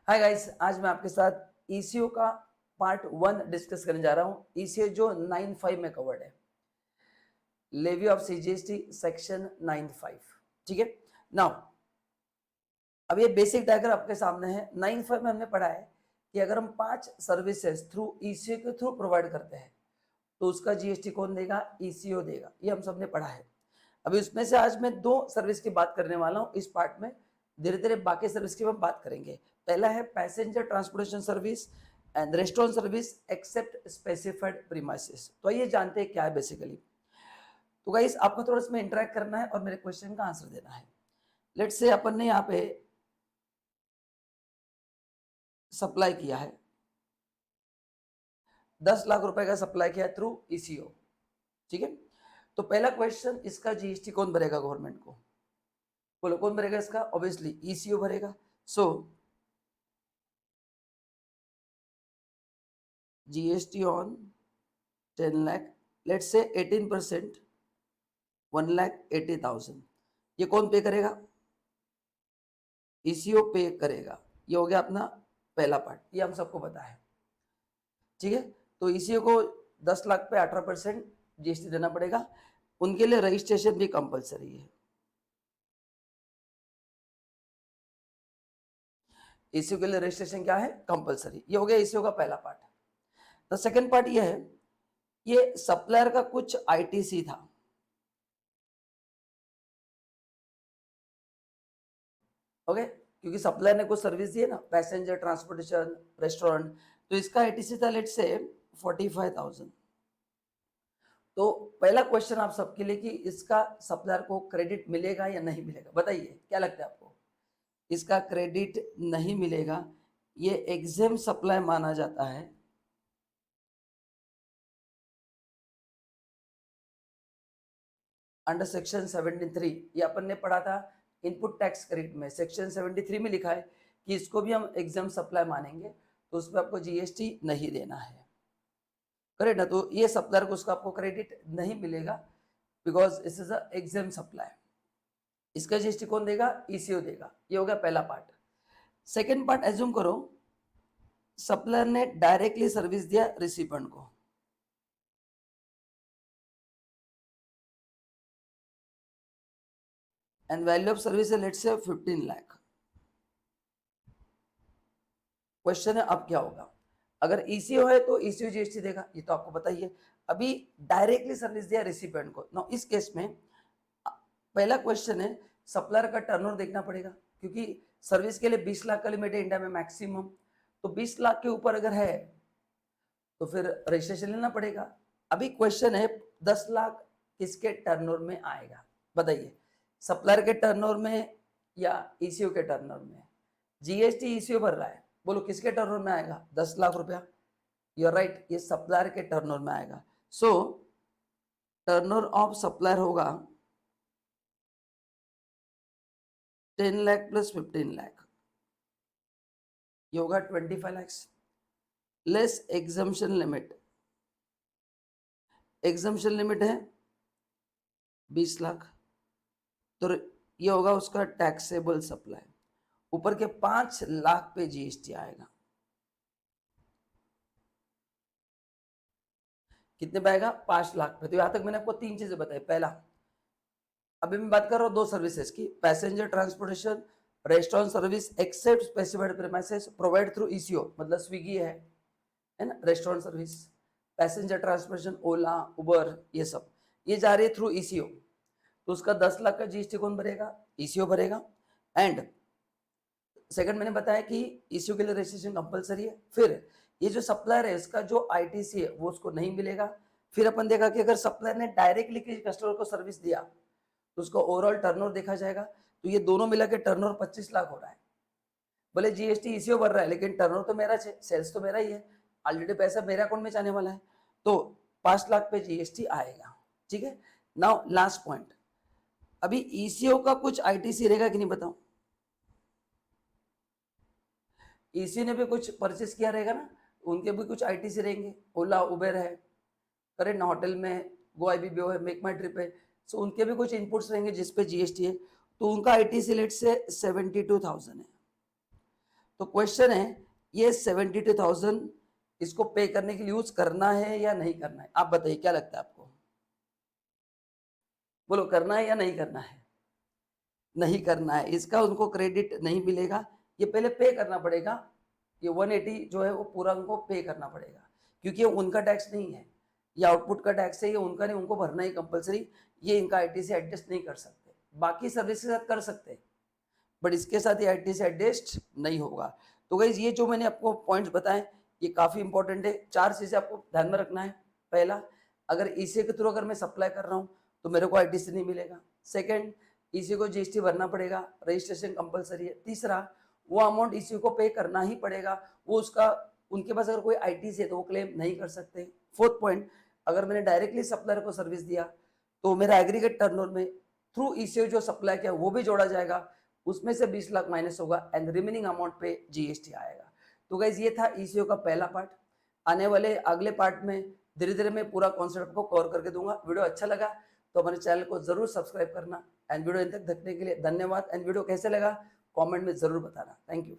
Hi guys, आज मैं आपके साथ ईसीओ का पार्ट 1 डिस्कस करने जा रहा हूँ। ईसीओ जो 9.5 में कवर्ड है, लेवी ऑफ सीजीएसटी सेक्शन 9.5। ठीक है। नाउ अब ये बेसिक डायग्राम आपके सामने है। 9.5 में हमने पढ़ा है कि अगर हम 5 सर्विसेज थ्रू ईसीओ के थ्रू प्रोवाइड करते हैं तो उसका जीएसटी कौन देगा? ईसीओ देगा। ये हम सबने पढ़ा है। अभी उसमें से आज मैं 2 सर्विस की बात करने वाला हूँ इस पार्ट में। धीरे धीरे बाकी सर्विस की हम बात करेंगे। पहला है passenger transportation service and restaurant service except specified premises. तो ये जानते हैं क्या है बेसिकली। तो गाइस आपको थोड़ा इसमें इंटरेक्ट करना है और मेरे क्वेश्चन का आंसर देना है। लेट्स से अपन ने यहाँ पे सप्लाई किया है, 10 लाख रुपए का सप्लाई किया थ्रू ईसीओ। ठीक है। तो पहला क्वेश्चन, इसका जीएसटी कौन भरेगा गवर्नमेंट को? बोलो कौन भरेगा इसका? ऑब्वियसली ईसीओ भरेगा। So GST on 10 lakh, let's say 18%, 1,80,000, ये कौन पे करेगा? ईसीओ पे करेगा। ये हो गया अपना पहला पार्ट, ये हम सबको पता है। ठीक है। तो ईसीओ को 10 लाख पे 18% जीएसटी देना पड़ेगा। उनके लिए रजिस्ट्रेशन भी कंपलसरी है। ईसीओ के लिए रजिस्ट्रेशन क्या है? कंपलसरी। ये हो गया ईसीओ का पहला पार्ट। तो सेकंड पार्ट ये है, ये सप्लायर का कुछ आईटीसी था। ओके, क्योंकि सप्लायर ने कुछ सर्विस दी है ना, पैसेंजर ट्रांसपोर्टेशन, रेस्टोरेंट, तो इसका आईटीसी था लेट्स से 45,000। तो पहला क्वेश्चन आप सबके लिए कि इसका सप्लायर को क्रेडिट मिलेगा या नहीं मिलेगा? बताइए क्या लगता है आपको? इसका क्रेडिट नहीं मिलेगा, ये एग्जेम सप्लाई माना जाता है। अंडर सेक्शन 73, ये अपन ने पढ़ा था इनपुट टैक्स क्रेडिट में। सेक्शन 73 में लिखा है कि इसको भी हम एग्जाम सप्लाई मानेंगे, तो उसमें आपको जीएसटी नहीं देना है। करेक्ट ना? तो ये सप्लायर को उसका आपको क्रेडिट नहीं मिलेगा बिकॉज इस इज अ एग्जाम सप्लाई। इसका जीएसटी कौन देगा? ईसीओ देगा। ये हो गया पहला पार्ट। सेकेंड पार्ट, एज्यूम करो सप्लायर ने डायरेक्टली सर्विस दिया रिसिपेंट को, एंड वैल्यू ऑफ सर्विस है लेट्स से 15 लाख। क्वेश्चन है अब क्या होगा? अगर ईसीओ है तो ईसीओ जीएसटी देगा, ये तो आपको पता ही है। अभी डायरेक्टली सर्विस दिया रिसिपेंट को। ना इस केस में पहला क्वेश्चन है, सप्लायर का टर्नओवर देखना पड़ेगा, क्योंकि सर्विस के लिए 20 लाख का लिमिट है इंडिया में मैक्सिमम। तो 20 लाख के ऊपर अगर है तो फिर रजिस्ट्रेशन लेना पड़ेगा। अभी क्वेश्चन है 10 लाख किसके टर्नओवर में आएगा? बताइए, सप्लायर के टर्नओवर में या ईसीओ के टर्नओवर में? जीएसटी ईसीओ भर रहा है, बोलो किसके टर्नओवर में आएगा? 10 लाख रुपया। यू आर राइट, ये सप्लायर के टर्नओवर में आएगा। सो टर्नओवर ऑफ सप्लायर होगा 10 लाख प्लस 15 लाख, ये होगा 25 lakh less exemption limit. Exemption limit है 20 लाख, तो ये होगा उसका टैक्सेबल सप्लाई। ऊपर के 5 लाख पे जीएसटी आएगा। कितने पे आएगा? 5 लाख पे। तो यहां तक मैंने आपको 3 चीजें बताई। पहला, अभी मैं बात कर रहा हूं 2 सर्विसेज की, passenger transportation, restaurant service except specified premises provide through ECO, मतलब स्विगी है ना, restaurant service, passenger transportation, Ola, Uber, ये सब ये जा रही है थ्रू ईसीओ। तो उसका 10 लाख का जीएसटी कौन भरेगा? ईसीओ भरेगा। एंड सेकंड मैंने बताया कि ईसीओ के लिए रजिस्ट्रेशन कंपलसरी है। फिर ये जो सप्लायर है इसका जो आईटीसी है वो उसको नहीं मिलेगा। फिर अपन देखा कि अगर सप्लायर ने डायरेक्टली किसी कस्टमर को सर्विस दिया तो उसका ओवरऑल टर्नओवर देखा जाएगा। तो ये दोनों मिला के टर्नओवर 25 लाख हो रहा है। भले जीएसटी ईसीओ भर रहा है लेकिन टर्नओवर तो मेरा है, सेल्स तो मेरा ही है, ऑलरेडी पैसा मेरे अकाउंट में जाने वाला है। तो 5 लाख पे जीएसटी आएगा। ठीक है। नाउ लास्ट पॉइंट, अभी ईसीओ का कुछ आईटीसी रहेगा कि नहीं बताओ? ईसी ने भी कुछ परचेस किया रहेगा ना, उनके भी कुछ आईटीसी रहेंगे। ओला, उबेर है, करेक्ट ना, होटल में गो आईबीबीओ है, मेक माई ट्रिप है, सो उनके भी कुछ इनपुट्स रहेंगे जिसपे जीएसटी है। तो उनका आईटीसी लेट से 72,000 है। तो क्वेश्चन है ये 72,000 इसको पे करने के लिए यूज करना है या नहीं करना है, आप बताइए क्या लगता है आपको? बोलो करना है या नहीं करना है? नहीं करना है, इसका उनको क्रेडिट नहीं मिलेगा, ये पहले पे करना पड़ेगा। ये 180 जो है वो पूरा उनको पे करना पड़ेगा, क्योंकि ये उनका टैक्स नहीं है, ये आउटपुट का टैक्स है, ये उनका नहीं, उनको भरना ही कंपलसरी। ये इनका आईटी से एडजस्ट नहीं कर सकते, बाकी सर्विस के साथ कर सकते हैं, बट इसके साथ ये आईटी से एडजस्ट नहीं होगा। तो गाइस ये जो मैंने आपको पॉइंट्स बताए ये काफी इंपॉर्टेंट है। 4 चीजें आपको ध्यान में रखना है। पहला, अगर ईसीए के थ्रू अगर मैं सप्लाई कर रहा हूँ तो मेरे को आईटी से नहीं मिलेगा। सेकंड, ईसीए को जीएसटी भरना पड़ेगा, रजिस्ट्रेशन कंपलसरी है। तीसरा, वो अमाउंट ईसीए को पे करना ही पड़ेगा, वो उसका उनके पास अगर कोई आईटी से तो वो क्लेम नहीं कर सकते। फोर्थ पॉइंट, अगर मैंने डायरेक्टली सप्लायर को सर्विस दिया तो मेरा एग्रीगेट टर्नओवर में थ्रू ईसीए जो सप्लाई किया वो भी जोड़ा जाएगा, उसमें से 20 लाख माइनस होगा एंड रिमेनिंग अमाउंट पे जीएसटी आएगा। तो गाइज ये था ईसीओ का पहला पार्ट। आने वाले अगले पार्ट में धीरे धीरे मैं पूरा कॉन्सेप्ट को कवर करके दूंगा। वीडियो अच्छा लगा तो हमारे चैनल को जरूर सब्सक्राइब करना एंड वीडियो अंत तक देखने के लिए धन्यवाद। एंड वीडियो कैसे लगा कमेंट में जरूर बताना। Thank you.